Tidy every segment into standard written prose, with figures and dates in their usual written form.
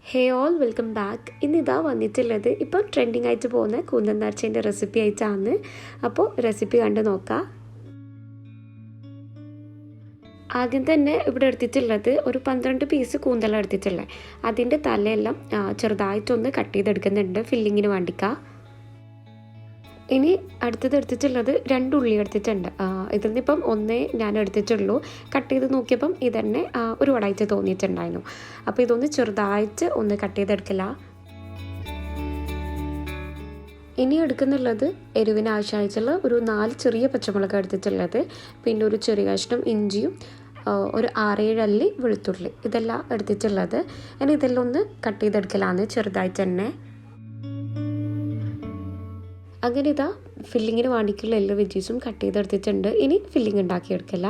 ഹേ all welcome back. ഇന്നിതാ വന്നിട്ടുള്ളത് ഇപ്പോൾ ട്രെൻഡിങ് ആയിട്ട് പോകുന്ന കൂന്തൽ നേർച്ചേൻ്റെ റെസിപ്പി ആയിട്ടാണ്. അപ്പോൾ റെസിപ്പി കണ്ട് നോക്കാം. ആദ്യം തന്നെ ഇവിടെ എടുത്തിട്ടുള്ളത് ഒരു 12 പീസ് കൂന്തലാണ് എടുത്തിട്ടുള്ളത്. അതിൻ്റെ തലയെല്ലാം ചെറുതായിട്ടൊന്ന് കട്ട് ചെയ്തെടുക്കുന്നുണ്ട് ഫില്ലിങ്ങിന് വേണ്ടിക്കാം. ഇനി അടുത്തത് എടുത്തിട്ടുള്ളത് 2 ഉള്ളി എടുത്തിട്ടുണ്ട്. ഇതിൽ നിന്നിപ്പം ഒന്നേ ഞാൻ എടുത്തിട്ടുള്ളൂ. കട്ട് ചെയ്ത് നോക്കിയപ്പം ഇതന്നെ ഒരുപാടായിട്ട് തോന്നിയിട്ടുണ്ടായിരുന്നു. അപ്പോൾ ഇതൊന്ന് ചെറുതായിട്ട് ഒന്ന് കട്ട് ചെയ്തെടുക്കില്ല. ഇനി എടുക്കുന്നുള്ളത് എരിവിന് ആവശ്യമായിട്ടുള്ള ഒരു 4 ചെറിയ പച്ചമുളക് എടുത്തിട്ടുള്ളത്, പിന്നെ ഒരു ചെറിയ കഷ്ണം ഇഞ്ചിയും ഒരു 6-7 അല്ലി വെളുത്തുള്ളി, ഇതെല്ലാം എടുത്തിട്ടുള്ളത്. ഇനി ഇതെല്ലാം ഒന്ന് കട്ട് ചെയ്തെടുക്കലാണ് ചെറുതായിട്ട് തന്നെ. അങ്ങനെ ഇതാ ഫില്ലിങ്ങിന് വേണ്ടിക്കുള്ള എല്ലാ വെജീസും കട്ട് ചെയ്തെടുത്തിട്ടുണ്ട്. ഇനി ഫില്ലിങ് ഉണ്ടാക്കിയെടുക്കില്ല.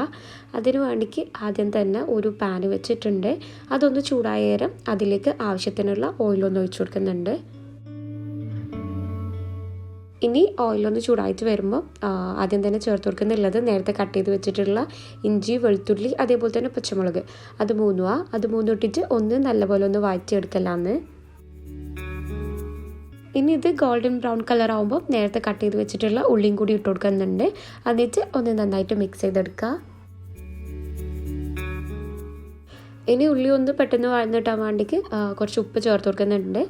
അതിന് വേണ്ടിക്ക് ആദ്യം തന്നെ ഒരു പാന് വെച്ചിട്ടുണ്ട്. അതൊന്ന് ചൂടായ നേരം അതിലേക്ക് ആവശ്യത്തിനുള്ള ഓയിലൊന്ന് ഒഴിച്ചു കൊടുക്കുന്നുണ്ട്. ഇനി ഓയിലൊന്ന് ചൂടായിട്ട് വരുമ്പോൾ ആദ്യം തന്നെ ചേർത്ത് കൊടുക്കുന്നുള്ളത് നേരത്തെ കട്ട് ചെയ്ത് വെച്ചിട്ടുള്ള ഇഞ്ചി, വെളുത്തുള്ളി, അതേപോലെ തന്നെ പച്ചമുളക്, അത് മൂന്നും ഇട്ടിട്ട് ഒന്ന് നല്ലപോലെ ഒന്ന് വഴറ്റിയെടുക്കലാന്ന്. ഇനി ഇത് ഗോൾഡൻ ബ്രൗൺ കളർ ആകുമ്പോൾ നേരത്തെ കട്ട് ചെയ്ത് വെച്ചിട്ടുള്ള ഉള്ളിയും കൂടി ഇട്ട് കൊടുക്കുന്നുണ്ട്. എന്നിട്ട് ഒന്ന് നന്നായിട്ട് മിക്സ് ചെയ്തെടുക്കുക. ഇനി ഉള്ളി ഒന്ന് പെട്ടെന്ന് വഴന്നിട്ടാൻ വേണ്ടിക്ക് കുറച്ച് ഉപ്പ് ചേർത്ത് കൊടുക്കുന്നുണ്ട്.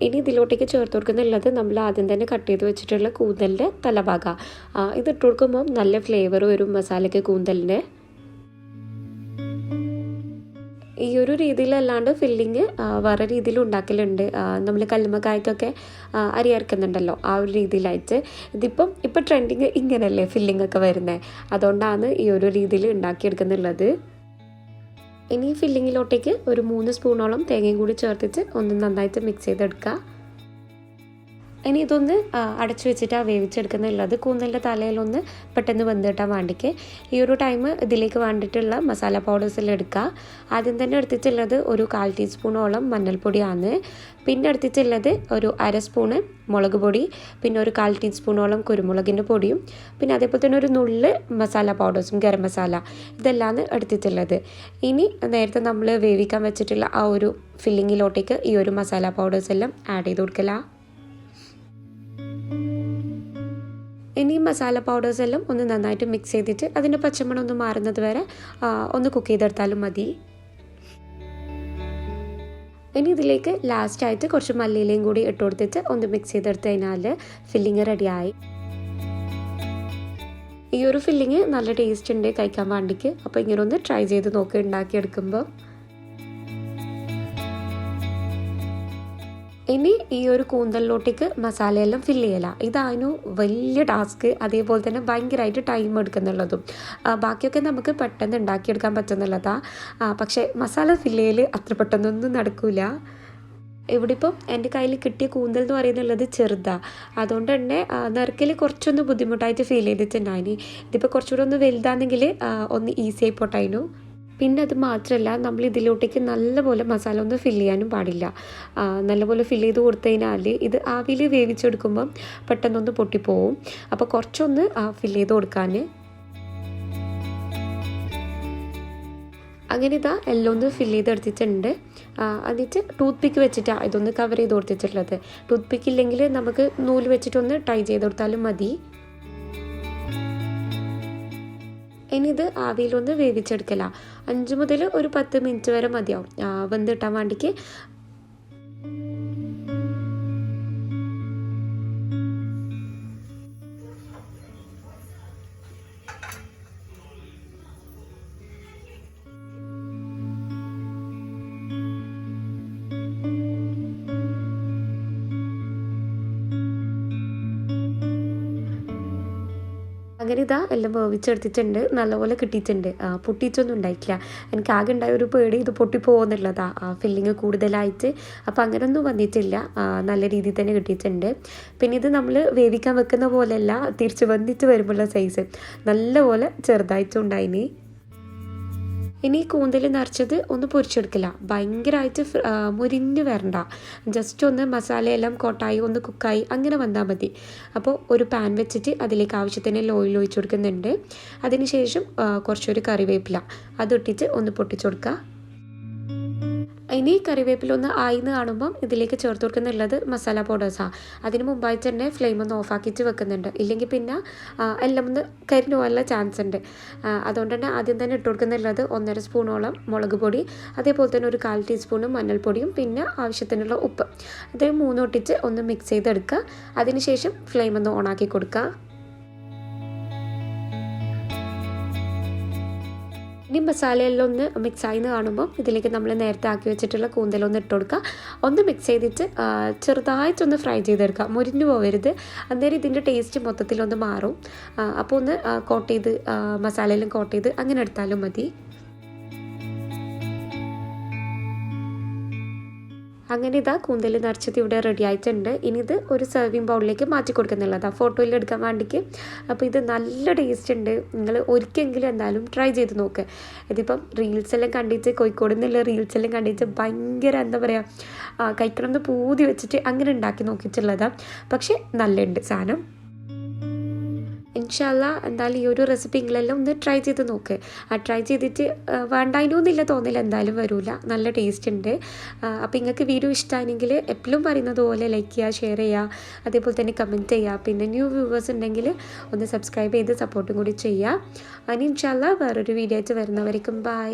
ഇനി ഇതിലോട്ടേക്ക് ചേർത്ത് കൊടുക്കുന്നുള്ളത് നമ്മൾ ആദ്യം തന്നെ കട്ട് ചെയ്ത് വെച്ചിട്ടുള്ള കൂന്തലിൻ്റെ തലഭാഗം. ഇതിട്ട് കൊടുക്കുമ്പോൾ നല്ല ഫ്ലേവർ വരും മസാലയ്ക്ക് കൂന്തലിൻ്റെ. ഈ ഒരു രീതിയിലല്ലാണ്ട് ഫില്ലിങ് വേറെ രീതിയിൽ ഉണ്ടാക്കലുണ്ട്. നമ്മൾ കല്ലുമ്മക്കായ്ക്കൊക്കെ അരി അരക്കുന്നുണ്ടല്ലോ, ആ ഒരു രീതിയിലായിട്ട്. ഇപ്പം ട്രെൻഡിങ് ഇങ്ങനെയല്ലേ ഫില്ലിംഗ് ഒക്കെ വരുന്നത്, അതുകൊണ്ടാണ് ഈ ഒരു രീതിയിൽ ഉണ്ടാക്കിയെടുക്കുന്നുള്ളത്. ഇനി ഫില്ലിങ്ങിലോട്ടേക്ക് ഒരു 3 സ്പൂണോളം തേങ്ങയും കൂടി ചേർത്തിട്ട് ഒന്ന് നന്നായിട്ട് മിക്സ് ചെയ്തെടുക്കുക. ഇനി ഇതൊന്ന് അടച്ചു വെച്ചിട്ടാണ് വേവിച്ചെടുക്കുന്നുള്ളത്. കൂന്തലിൻ്റെ തലയിലൊന്ന് പെട്ടെന്ന് വെന്ത് കിട്ടാൻ വേണ്ടിക്ക് ഈ ഒരു ടൈം ഇതിലേക്ക് വേണ്ടിയിട്ടുള്ള മസാല പൗഡേഴ്സെല്ലാം എടുക്കുക. ആദ്യം തന്നെ എടുത്തിട്ടുള്ളത് ഒരു 1/4 ടീസ്പൂണോളം മഞ്ഞൾപ്പൊടിയാണ്. പിന്നെ എടുത്തിട്ടുള്ളത് ഒരു 1/2 സ്പൂണ് മുളക് പൊടി, പിന്നെ ഒരു 1/4 ടീസ്പൂണോളം കുരുമുളകിൻ്റെ പൊടിയും, പിന്നെ അതേപോലെ തന്നെ ഒരു നുള്ള് മസാല പൗഡേഴ്സും ഗരം മസാല, ഇതെല്ലാം എടുത്തിട്ടുള്ളത്. ഇനി നേരത്തെ നമ്മൾ വേവിക്കാൻ വെച്ചിട്ടുള്ള ആ ഒരു ഫില്ലിങ്ങിലോട്ടേക്ക് ഈ ഒരു മസാല പൗഡേഴ്സ് എല്ലാം ആഡ് ചെയ്ത് കൊടുക്കല. ഇനി മസാല പൗഡേഴ്സ് എല്ലാം ഒന്ന് നന്നായിട്ട് മിക്സ് ചെയ്തിട്ട് അതിൻ്റെ പച്ചമണം ഒന്ന് മാറുന്നത് വരെ ഒന്ന് കുക്ക് ചെയ്തെടുത്താലും മതി. ഇനി ഇതിലേക്ക് ലാസ്റ്റായിട്ട് കുറച്ച് മല്ലിയിലയും കൂടി ഇട്ട് കൊടുത്തിട്ട് ഒന്ന് മിക്സ് ചെയ്തെടുത്ത് കഴിഞ്ഞാൽ ഫില്ലിങ് റെഡിയായി. ഈ ഒരു ഫില്ലിങ് നല്ല ടേസ്റ്റ് ഉണ്ട് കഴിക്കാൻ വേണ്ടിക്ക്. അപ്പോൾ ഇങ്ങനെ ഒന്ന് ട്രൈ ചെയ്ത് നോക്കി ഉണ്ടാക്കിയെടുക്കുമ്പോൾ. ഇനി ഈ ഒരു കൂന്തലിലോട്ടേക്ക് മസാലയെല്ലാം ഫില്ല് ചെയ്യല. ഇതായിരുന്നു വലിയ ടാസ്ക്, അതേപോലെ തന്നെ ഭയങ്കരമായിട്ട് ടൈം എടുക്കുന്നുള്ളതും. ബാക്കിയൊക്കെ നമുക്ക് പെട്ടെന്ന് ഉണ്ടാക്കിയെടുക്കാൻ പറ്റുന്നുള്ളതാണ്. പക്ഷേ മസാല ഫില്ല് ചെയ്യൽ അത്ര പെട്ടെന്നൊന്നും നടക്കില്ല. ഇവിടെ ഇപ്പം എൻ്റെ കയ്യിൽ കിട്ടിയ കൂന്തൽ എന്ന് പറയുന്നുള്ളത് ചെറുതാണ്, അതുകൊണ്ട് തന്നെ നറുക്കൽ കുറച്ചൊന്ന് ബുദ്ധിമുട്ടായിട്ട് ഫീൽ ചെയ്തിട്ടുണ്ടായിന്. ഇതിപ്പോൾ കുറച്ചുകൂടെ ഒന്ന് വലുതാണെങ്കിൽ ഒന്ന് ഈസി ആയി പോട്ടായിരുന്നു. പിന്നെ അത് മാത്രമല്ല, നമ്മൾ ഇതിലോട്ടേക്ക് നല്ലപോലെ മസാല ഒന്ന് ഫില്ല് ചെയ്യാനും പാടില്ല. നല്ലപോലെ ഫില്ല് ചെയ്ത് കൊടുത്തു കഴിഞ്ഞാൽ ഇത് ആവിയിൽ വേവിച്ചെടുക്കുമ്പം പെട്ടെന്നൊന്ന് പൊട്ടിപ്പോവും. അപ്പോൾ കുറച്ചൊന്ന് ഫില്ല് ചെയ്ത് കൊടുക്കാൻ. അങ്ങനെ ഇതാ എല്ലാം ഒന്ന് ഫില്ല് ചെയ്തെടുത്തിട്ടുണ്ട്. എന്നിട്ട് ടൂത്ത് പിക്ക് വെച്ചിട്ടാണ് ഇതൊന്ന് കവർ ചെയ്ത് കൊടുത്തിട്ടുള്ളത്. ടൂത്ത് പിക്ക് ഇല്ലെങ്കിൽ നമുക്ക് നൂല് വെച്ചിട്ടൊന്ന് ടൈ ചെയ്ത് കൊടുത്താലും മതി. ഇനി ഇത് ആവിയിലൊന്ന് വേവിച്ചെടുക്കല. 5 മുതൽ ഒരു 10 മിനിറ്റ് വരെ മതിയാവും വെന്ത് കിട്ടാൻ വേണ്ടിക്ക്. അങ്ങനെ ഇതാ എല്ലാം വേവിച്ചെടുത്തിട്ടുണ്ട്, നല്ലപോലെ കിട്ടിയിട്ടുണ്ട്. പൊട്ടിച്ചൊന്നും ഉണ്ടായിട്ടില്ല. എനിക്ക് ആകെ ഉണ്ടായ ഒരു പേടി ഇത് പൊട്ടിപ്പോകുന്നുള്ളതാണ് ഫില്ലിങ് കൂടുതലായിട്ട്. അപ്പോൾ അങ്ങനെയൊന്നും വന്നിട്ടില്ല, നല്ല രീതിയിൽ തന്നെ കിട്ടിയിട്ടുണ്ട്. പിന്നെ ഇത് നമ്മൾ വേവിക്കാൻ വെക്കുന്ന പോലെയല്ല, തിരിച്ച് വന്നിട്ട് വരുമ്പോഴുള്ള സൈസ് നല്ലപോലെ ചെറുതായിട്ടുണ്ടായിന്. ഇനി കൂന്തൽ നിറച്ചത് ഒന്ന് പൊരിച്ചെടുക്കില്ല, ഭയങ്കരമായിട്ട് മുരിഞ്ഞ് വരണ്ട, ജസ്റ്റ് ഒന്ന് മസാലയെല്ലാം കോട്ടായി ഒന്ന് കുക്കായി അങ്ങനെ വന്നാൽ മതി. അപ്പോൾ ഒരു പാൻ വെച്ചിട്ട് അതിലേക്ക് ആവശ്യത്തിന് ഓയിൽ ഒഴിച്ച് കൊടുക്കുന്നുണ്ട്. അതിന് ശേഷം കുറച്ചൊരു കറിവേപ്പില അതിട്ടിട്ട് ഒന്ന് പൊട്ടിച്ചു കൊടുക്കുക. ഇനി കറിവേപ്പിലൊന്ന് ആയിന്ന് കാണുമ്പം ഇതിലേക്ക് ചേർത്ത് കൊടുക്കുന്നുള്ളത് മസാല പൗഡേഴ്സാണ്. അതിന് മുമ്പായിട്ട് തന്നെ ഫ്ലെയിം ഒന്ന് ഓഫാക്കിയിട്ട് വെക്കുന്നുണ്ട്, ഇല്ലെങ്കിൽ പിന്നെ എല്ലാം ഒന്ന് കരിഞ്ഞു പോകാനുള്ള ചാൻസ് ഉണ്ട്. അതുകൊണ്ട് തന്നെ ആദ്യം തന്നെ ഇട്ട് കൊടുക്കുന്നുള്ളത് 1.5 സ്പൂണോളം മുളക് പൊടി, അതേപോലെ തന്നെ ഒരു 1/4 ടീസ്പൂണ് മഞ്ഞൾപ്പൊടിയും പിന്നെ ആവശ്യത്തിനുള്ള ഉപ്പ്. അത് 3 ഒട്ടിച്ച് ഒന്ന് മിക്സ് ചെയ്തെടുക്കുക. അതിനുശേഷം ഫ്ലെയിം ഒന്ന് ഓണാക്കി കൊടുക്കുക. ഇനി മസാലയെല്ലാം ഒന്ന് മിക്സായി എന്ന് കാണുമ്പോൾ ഇതിലേക്ക് നമ്മൾ നേരത്തെ ആക്കി വെച്ചിട്ടുള്ള കൂന്തലൊന്ന് ഇട്ട് കൊടുക്കുക. ഒന്ന് മിക്സ് ചെയ്തിട്ട് ചെറുതായിട്ടൊന്ന് ഫ്രൈ ചെയ്തെടുക്കുക, മുരിഞ്ഞു പോകരുത്, അന്നേരം ഇതിൻ്റെ ടേസ്റ്റ് മൊത്തത്തിലൊന്ന് മാറും. അപ്പോൾ ഒന്ന് കോട്ട് ചെയ്ത് മസാലയെല്ലാം കോട്ട് ചെയ്ത് അങ്ങനെ എടുത്താലും മതി. അങ്ങനെ ഇതാ കൂന്തൽ നിറച്ചത് ഇവിടെ റെഡി ആയിട്ടുണ്ട്. ഇനി ഇത് ഒരു സെർവിങ് ബൗളിലേക്ക് മാറ്റി കൊടുക്കുന്നുള്ളതാണ് ഫോട്ടോയിൽ എടുക്കാൻ വേണ്ടിക്ക്. അപ്പോൾ ഇത് നല്ല ടേസ്റ്റ് ഉണ്ട്, നിങ്ങൾ ഒരിക്കലെങ്കിലും എന്തായാലും ട്രൈ ചെയ്ത് നോക്ക്. ഇതിപ്പം റീൽസെല്ലാം കണ്ടിട്ട്, കോഴിക്കോട് നിന്നുള്ള റീൽസെല്ലാം കണ്ടിട്ട് ഭയങ്കര എന്താ പറയുക കഴിക്കണം എന്ന് പൂതി വെച്ചിട്ട് അങ്ങനെ ഉണ്ടാക്കി നോക്കിയിട്ടുള്ളതാണ്. പക്ഷേ നല്ലുണ്ട് സാധനം. ഇൻഷാല്ല എന്തായാലും ഈ ഒരു റെസിപ്പി നിങ്ങളെല്ലാം ഒന്ന് ട്രൈ ചെയ്ത് നോക്ക്. ട്രൈ ചെയ്തിട്ട് വേണ്ടായിനൊന്നുമില്ല തോന്നില്ല, എന്തായാലും വരില്ല, നല്ല ടേസ്റ്റ് ഉണ്ട്. അപ്പോൾ നിങ്ങൾക്ക് വീഡിയോ ഇഷ്ടമാണെങ്കിൽ എപ്പോഴും പറയുന്നത് പോലെ ലൈക്ക് ചെയ്യുക, ഷെയർ ചെയ്യുക, അതേപോലെ തന്നെ കമൻറ്റ് ചെയ്യുക. പിന്നെ ന്യൂ വ്യൂവേഴ്സ് ഉണ്ടെങ്കിൽ ഒന്ന് സബ്സ്ക്രൈബ് ചെയ്ത് സപ്പോർട്ടും കൂടി ചെയ്യുക. ഇനി ഇൻഷാല്ല വേറൊരു വീഡിയോ ആയിട്ട് വരുന്നവരേക്കും ബൈ.